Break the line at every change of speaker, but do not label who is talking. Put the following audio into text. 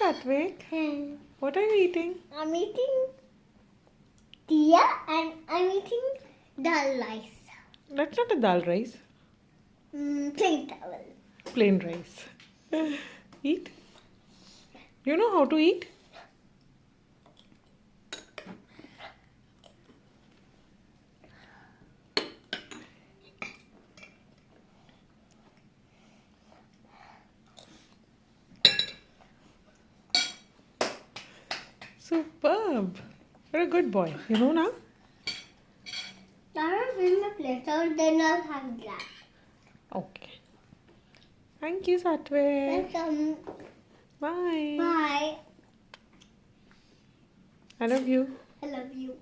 Satvik. What are you eating?
I'm eating tea and I'm eating dal rice.
That's not a dal rice.
Plain towel.
Plain rice. Eat. You know how to eat? Superb. You're a good boy. You know now?
Now I'll fill my plate towel, then I'll have glass.
Okay. Thank you, Satvik.
Welcome.
Bye.
Bye.
I love you.
I love you.